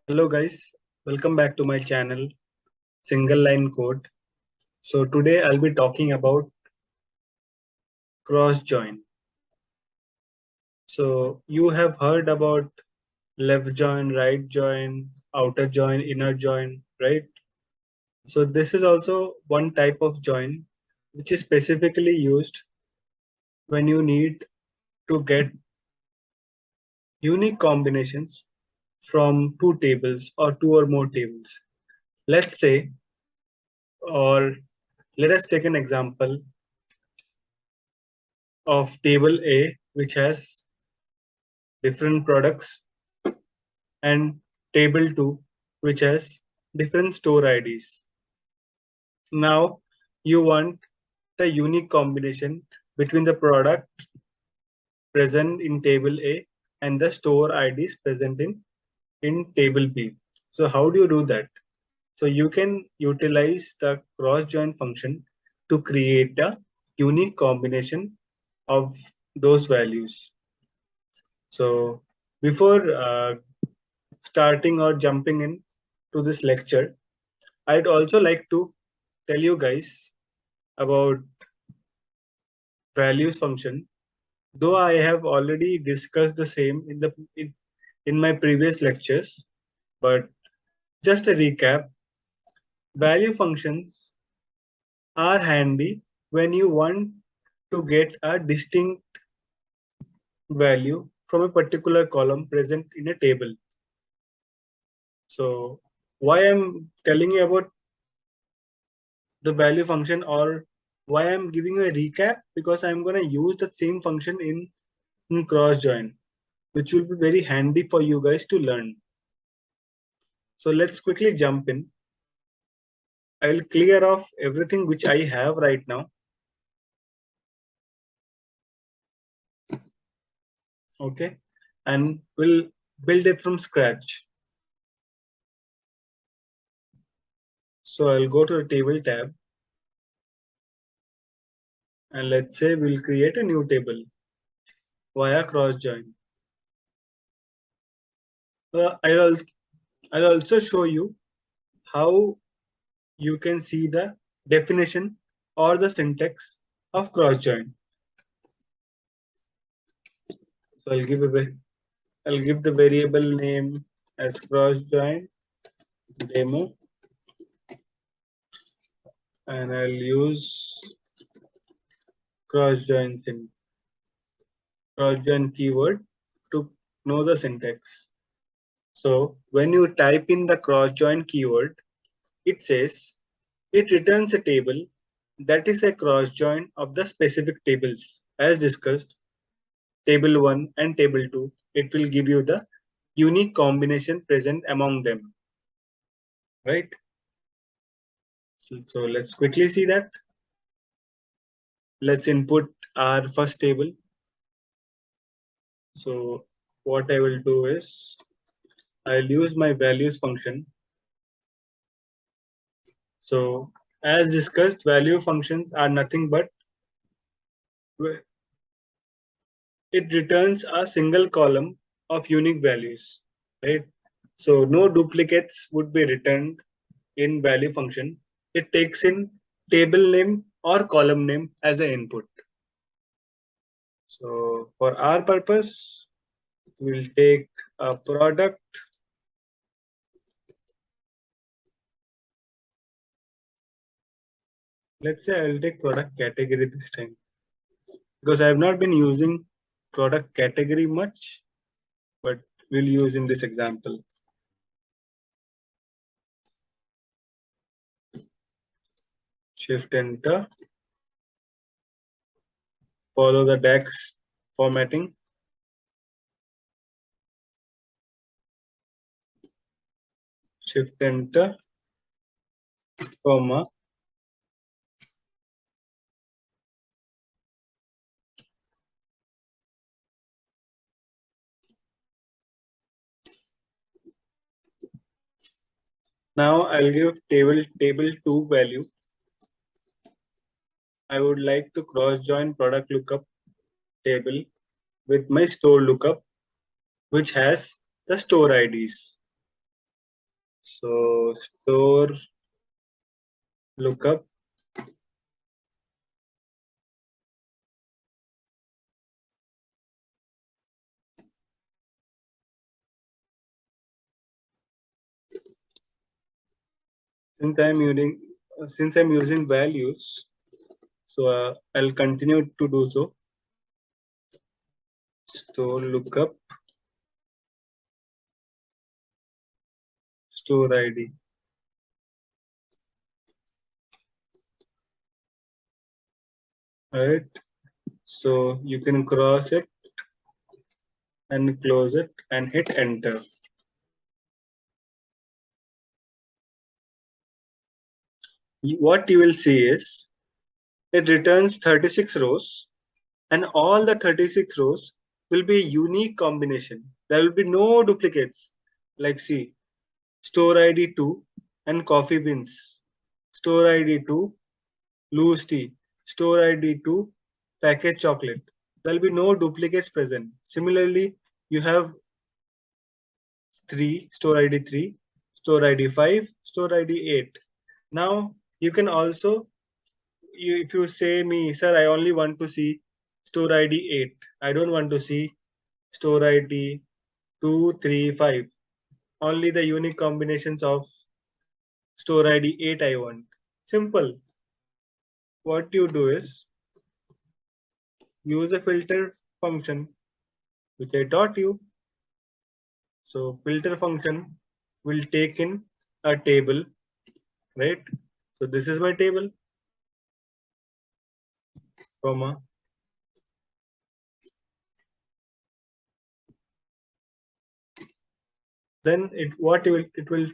Hello guys, welcome back to my channel Single Line Code. So today I'll be talking about cross join. So you have heard about left join, right join, outer join, inner join, right? So this is also one type of join which is specifically used when you need to get unique combinations from two tables or two or more tables. Let's say, or let us take an example of table A, which has different products, and table 2, which has different store IDs. Now you want the unique combination between the product present in table A and the store IDs present in table B. So how do you do that? So you can utilize the cross join function to create a unique combination of those values. So before starting or jumping in to this lecture, I'd also like to tell you guys about values function. Though I have already discussed the same in my previous lectures, but just a recap, value functions are handy when you want to get a distinct value from a particular column present in a table. So why I'm telling you about the value function, or why I'm giving you a recap, because I'm going to use the same function in cross join, which will be very handy for you guys to learn. So let's quickly jump in. I'll clear off everything which I have right now. Okay. And we'll build it from scratch. So I'll go to the table tab. And let's say we'll create a new table via cross join. I'll also show you how you can see the definition or the syntax of cross join. So I'll give the variable name as cross join demo, and I'll use cross join keyword to know the syntax. So when you type in the cross join keyword, it says it returns a table that is a cross join of the specific tables as discussed, table 1 and table 2. It will give you the unique combination present among them, right? So let's quickly see that. Let's input our first table. So what I will do is I'll use my values function. So as discussed, value functions are nothing but it returns a single column of unique values, right? So no duplicates would be returned in value function. It takes in table name or column name as an input. So for our purpose, we'll take a product. Let's say I'll take product category this time, because I have not been using product category much, but we'll use in this example. Shift enter, follow the DAX formatting. Shift enter, comma. Now I'll give table 2 value. I would like to cross join product lookup table with my store lookup, which has the store IDs. So store lookup. Since I'm using values, so I'll continue to do so. Store lookup store ID. Right. So you can cross it and close it and hit enter. What you will see is it returns 36 rows, and all the 36 rows will be a unique combination. There will be no duplicates. Like see, store ID 2 and coffee beans. Store ID 2, loose tea. Store ID 2, packaged chocolate. There will be no duplicates present. Similarly, you have 3, store ID 3, store ID 5, store ID 8. Now you can also, if you say me, sir, I only want to see store ID 8. I don't want to see store ID 2, 3, 5. Only the unique combinations of store ID 8 I want. Simple. What you do is use a filter function which I taught you. So filter function will take in a table, right? So this is my table, comma. Then it will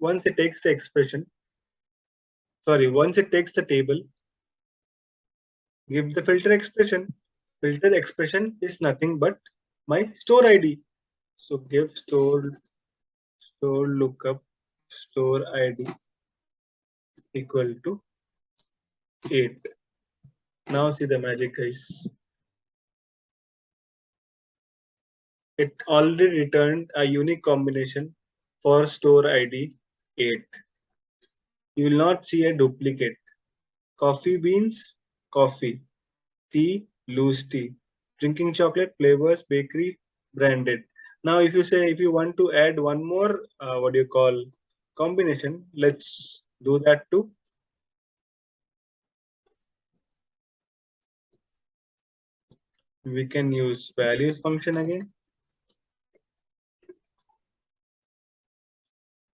once it takes the expression, sorry, once it takes the table, give the filter expression. Filter expression is nothing but my store ID. So give store lookup store ID equal to 8. Now see the magic, guys. It already returned a unique combination for store ID 8. You will not see a duplicate. Coffee beans, coffee. Tea, loose tea. Drinking chocolate, flavors, bakery, branded. Now, if you want to add one more, what do you call, combination, let's do that too. We can use values function again.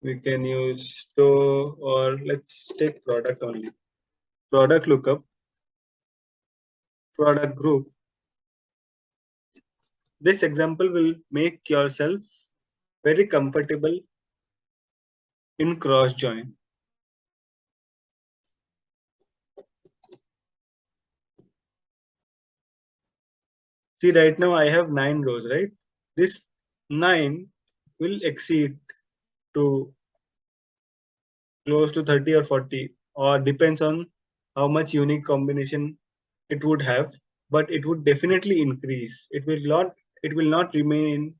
We can use store, or let's take product only. Product lookup, product group. This example will make yourself very comfortable in cross join. See, right now I have 9 rows, right? This 9 will exceed to close to 30 or 40, or depends on how much unique combination it would have, but it would definitely increase. It will not remain in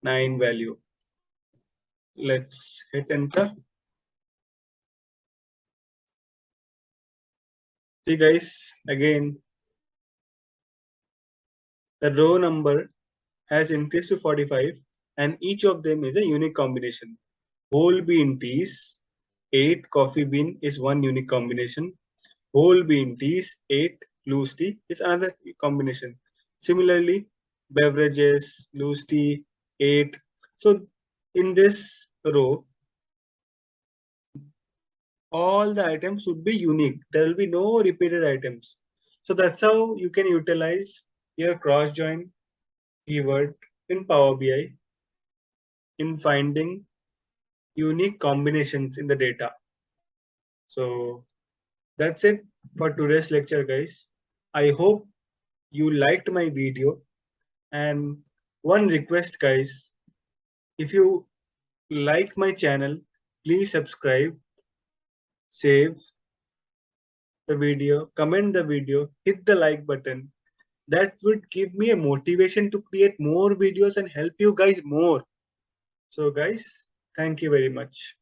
9 value. Let's hit enter. See guys, again the row number has increased to 45, and each of them is a unique combination. Whole bean teas, 8 coffee bean is one unique combination. Whole bean teas, 8 loose tea is another combination. Similarly, beverages, loose tea, 8. So in this row, all the items would be unique. There will be no repeated items. So that's how you can utilize your cross join keyword in Power BI in finding unique combinations in the data. So that's it for today's lecture, guys. I hope you liked my video. And one request, guys, if you like my channel, please subscribe, save the video, comment the video, hit the like button. That would give me a motivation to create more videos and help you guys more. So guys, Thank you very much.